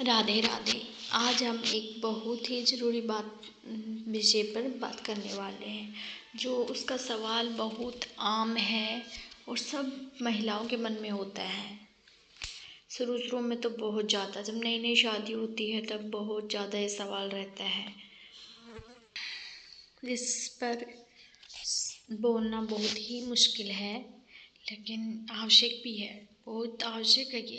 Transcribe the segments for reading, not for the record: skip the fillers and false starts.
राधे राधे। आज हम एक बहुत ही ज़रूरी विषय पर बात करने वाले हैं, जो उसका सवाल बहुत आम है और सब महिलाओं के मन में होता है। शुरू शुरू में तो बहुत ज़्यादा, जब नई नई शादी होती है तब बहुत ज़्यादा ये सवाल रहता है। इस पर बोलना बहुत ही मुश्किल है, लेकिन आवश्यक भी है। बहुत आवश्यक है कि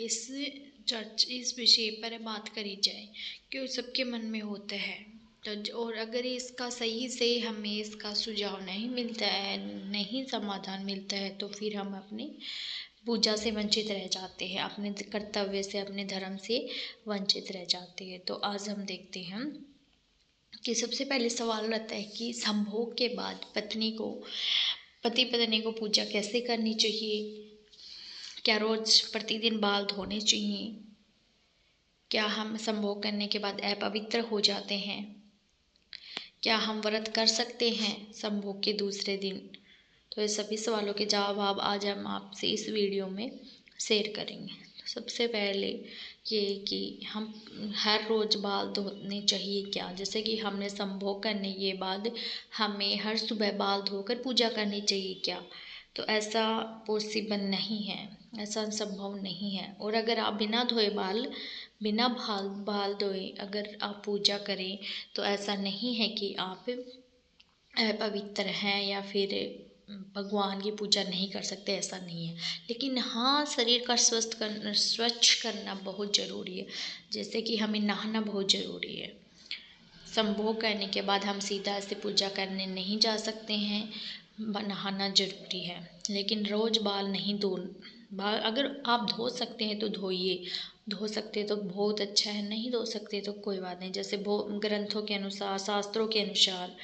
इस विषय पर बात करी जाए, क्योंकि सबके मन में होता है। तो और अगर इसका सही से हमें इसका सुझाव नहीं मिलता है, नहीं समाधान मिलता है, तो फिर हम अपनी पूजा से वंचित रह जाते हैं, अपने कर्तव्य से, अपने धर्म से वंचित रह जाते हैं। तो आज हम देखते हैं कि सबसे पहले सवाल रहता है कि संभोग के बाद पति पत्नी को पूजा कैसे करनी चाहिए। क्या रोज प्रतिदिन बाल धोने चाहिए? क्या हम संभोग करने के बाद अपवित्र हो जाते हैं? क्या हम व्रत कर सकते हैं संभोग के दूसरे दिन? तो ये सभी सवालों के जवाब आज हम आपसे इस वीडियो में शेयर करेंगे। तो सबसे पहले ये कि हम हर रोज़ बाल धोने चाहिए क्या? जैसे कि हमने संभोग करने के बाद हमें हर सुबह बाल धोकर पूजा करनी चाहिए क्या? तो ऐसा पॉसिबल नहीं है, ऐसा संभव नहीं है। और अगर आप बिना बाल धोए अगर आप पूजा करें, तो ऐसा नहीं है कि आप पवित्र हैं या फिर भगवान की पूजा नहीं कर सकते, ऐसा नहीं है। लेकिन हाँ, शरीर का स्वच्छ करना बहुत ज़रूरी है। जैसे कि हमें नहाना बहुत ज़रूरी है। संभोग करने के बाद हम सीधा ऐसे पूजा करने नहीं जा सकते हैं, नहाना ज़रूरी है। लेकिन रोज़ बाल अगर आप धो सकते हैं तो धोइए, धो सकते तो बहुत अच्छा है, नहीं धो सकते तो कोई बात नहीं। जैसे ग्रंथों के अनुसार, शास्त्रों के अनुसार,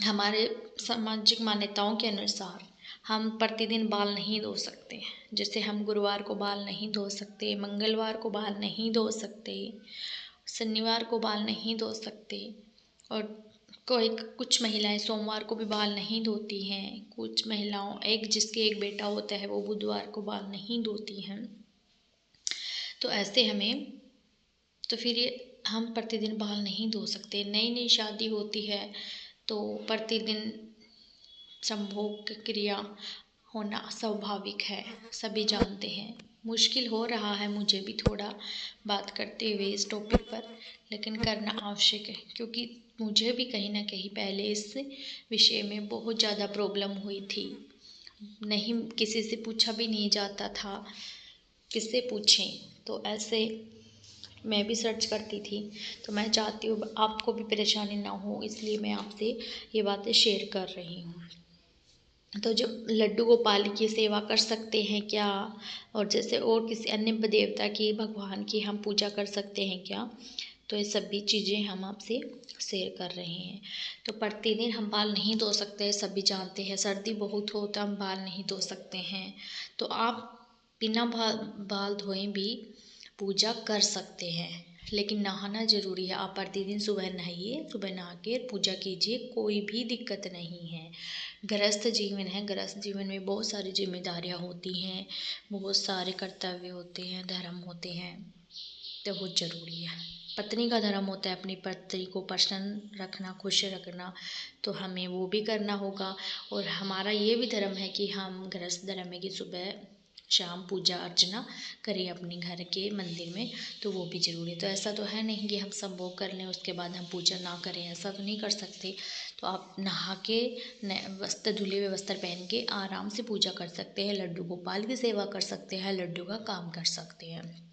हमारे सामाजिक मान्यताओं के अनुसार हम प्रतिदिन बाल नहीं धो सकते। जैसे हम गुरुवार को बाल नहीं धो सकते, मंगलवार को बाल नहीं धो सकते, शनिवार को बाल नहीं धो सकते, और कुछ महिलाएं सोमवार को भी बाल नहीं धोती हैं। कुछ महिलाओं जिसके एक बेटा होता है वो बुधवार को बाल नहीं धोती हैं। तो ऐसे तो फिर ये हम प्रतिदिन बाल नहीं धो सकते। नई नई शादी होती है तो प्रतिदिन संभोग क्रिया होना स्वाभाविक है, सभी जानते हैं। मुश्किल हो रहा है मुझे भी थोड़ा बात करते हुए इस टॉपिक पर, लेकिन करना आवश्यक है, क्योंकि मुझे भी कहीं ना कहीं पहले इस विषय में बहुत ज़्यादा प्रॉब्लम हुई थी। नहीं, किसी से पूछा भी नहीं जाता था, किससे पूछें। तो ऐसे मैं भी सर्च करती थी। तो मैं चाहती हूँ आपको भी परेशानी ना हो, इसलिए मैं आपसे ये बातें शेयर कर रही हूँ। तो जो लड्डू गोपाल की सेवा कर सकते हैं क्या, और जैसे और किसी अन्य देवता की, भगवान की हम पूजा कर सकते हैं क्या, तो ये सभी चीज़ें हम आपसे शेयर कर रहे हैं। तो प्रतिदिन हम बाल नहीं धो सकते, सभी जानते हैं। सर्दी बहुत हो तो हम बाल नहीं धो सकते हैं। तो आप बिना बाल धोए भी पूजा कर सकते हैं, लेकिन नहाना ज़रूरी है। आप प्रतिदिन सुबह नहाइए, सुबह नहा के पूजा कीजिए, कोई भी दिक्कत नहीं है। गृहस्थ जीवन है, गृहस्थ जीवन में बहुत सारी जिम्मेदारियाँ होती हैं, बहुत सारे कर्तव्य होते हैं, धर्म होते हैं, तो बहुत ज़रूरी है। पत्नी का धर्म होता है अपनी पति को प्रसन्न रखना, खुश रखना, तो हमें वो भी करना होगा। और हमारा ये भी धर्म है कि हम गृहस्थ धर्म है कि सुबह शाम पूजा अर्चना करें अपने घर के मंदिर में, तो वो भी ज़रूरी है। तो ऐसा तो है नहीं कि हम संभोग कर लें उसके बाद हम पूजा ना करें, ऐसा तो नहीं कर सकते। तो आप नहा के धुले हुए वस्त्र पहन के आराम से पूजा कर सकते हैं, लड्डू गोपाल की सेवा कर सकते हैं, लड्डू का काम कर सकते हैं।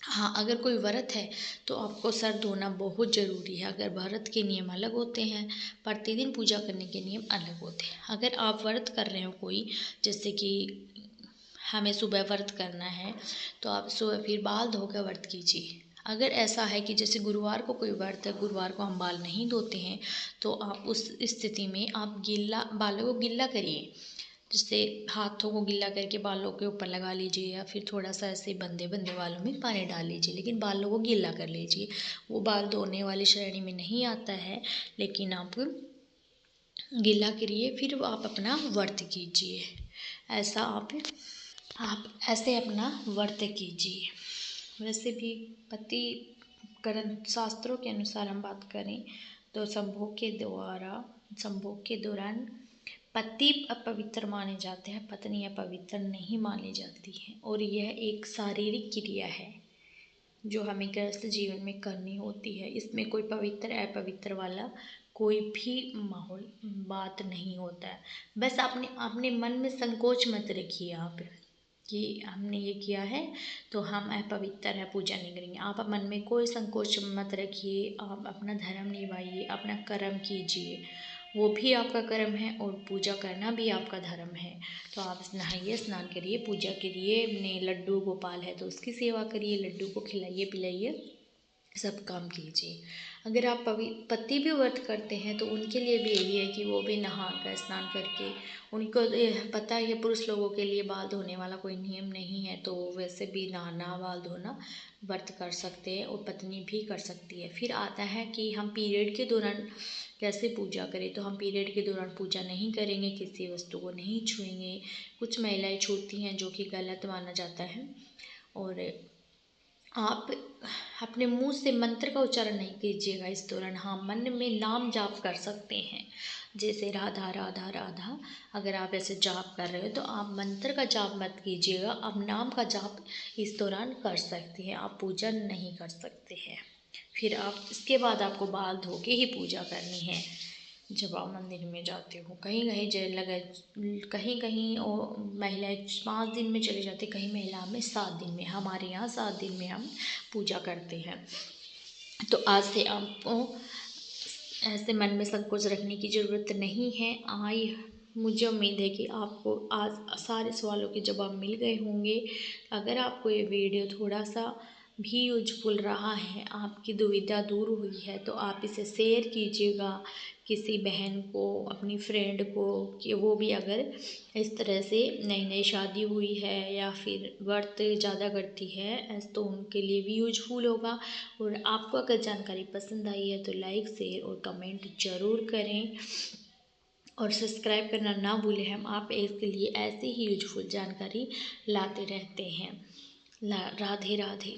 हाँ, अगर कोई व्रत है तो आपको सर धोना बहुत ज़रूरी है। अगर व्रत के नियम अलग होते हैं, प्रतिदिन पूजा करने के नियम अलग होते हैं। अगर आप व्रत कर रहे हो कोई, जैसे कि हमें सुबह व्रत करना है, तो आप सुबह फिर बाल धोकर व्रत कीजिए। अगर ऐसा है कि जैसे गुरुवार को कोई व्रत है, गुरुवार को हम बाल नहीं धोते हैं, तो आप उस स्थिति में आप बालों को गिल्ला करिए। जिससे हाथों को गिल्ला करके बालों के ऊपर लगा लीजिए, या फिर थोड़ा सा ऐसे बंदे बंदे बालों में पानी डाल लीजिए, लेकिन बालों को गिल्ला कर लीजिए। वो बाल धोने वाली श्रेणी में नहीं आता है, लेकिन आप गीला करिए, फिर आप अपना व्रत कीजिए। आप ऐसे अपना व्रत कीजिए। वैसे भी पति ग्रंथ शास्त्रों के अनुसार हम बात करें तो संभोग के दौरान पति अपवित्र माने जाते हैं, पत्नी अपवित्र नहीं मानी जाती है। और यह एक शारीरिक क्रिया है जो हमें गृहस्थ जीवन में करनी होती है। इसमें कोई पवित्र अपवित्र वाला कोई भी माहौल बात नहीं होता है। बस आपने अपने मन में संकोच मत रखिए आप कि हमने ये किया है तो हम अपवित्र है, पूजा नहीं करेंगे। आप मन में कोई संकोच मत रखिए, आप अपना धर्म निभाइए, अपना कर्म कीजिए, वो भी आपका कर्म है और पूजा करना भी आपका धर्म है। तो आप नहाइए, स्नान करिए, पूजा करिए, अपने लड्डू गोपाल है तो उसकी सेवा करिए, लड्डू को खिलाइए पिलाइए, सब काम कीजिए। अगर आप पति भी व्रत करते हैं तो उनके लिए भी यही है कि वो भी नहा कर स्नान करके, उनको पता है पुरुष लोगों के लिए बाल धोने वाला कोई नियम नहीं है, तो वैसे भी नहाना बाल धोना व्रत कर सकते हैं और पत्नी भी कर सकती है। फिर आता है कि हम पीरियड के दौरान कैसे पूजा करें। तो हम पीरियड के दौरान पूजा नहीं करेंगे, किसी वस्तु को नहीं छुएंगे। कुछ महिलाएं छूती हैं जो कि गलत माना जाता है। और आप अपने मुंह से मंत्र का उच्चारण नहीं कीजिएगा इस दौरान। हाँ, मन में नाम जाप कर सकते हैं, जैसे राधा राधा राधा। अगर आप ऐसे जाप कर रहे हो तो आप मंत्र का जाप मत कीजिएगा, आप नाम का जाप इस दौरान कर सकते हैं, आप पूजा नहीं कर सकते हैं। फिर आप इसके बाद आपको बाल धो के ही पूजा करनी है जब आप मंदिर में जाते हो। कहीं कहीं जेल लगे, कहीं कहीं महिलाएं 5 दिन में चली जाती, कहीं महिला में 7 दिन में। हमारे यहाँ 7 दिन में हम पूजा करते हैं। तो आज से आपको ऐसे मन में संकोच रखने की ज़रूरत नहीं है। मुझे उम्मीद है कि आपको आज सारे सवालों के जवाब मिल गए होंगे। अगर आपको ये वीडियो थोड़ा सा भी यूजफुल रहा है, आपकी दुविधा दूर हुई है, तो आप इसे शेयर कीजिएगा किसी बहन को, अपनी फ्रेंड को, कि वो भी अगर इस तरह से नई नई शादी हुई है या फिर व्रत ज़्यादा करती है तो उनके लिए भी यूजफुल होगा। और आपको अगर जानकारी पसंद आई है तो लाइक शेयर और कमेंट ज़रूर करें और सब्सक्राइब करना ना भूलें। हम आप इसके लिए ऐसे ही यूजफुल जानकारी लाते रहते हैं। राधे राधे।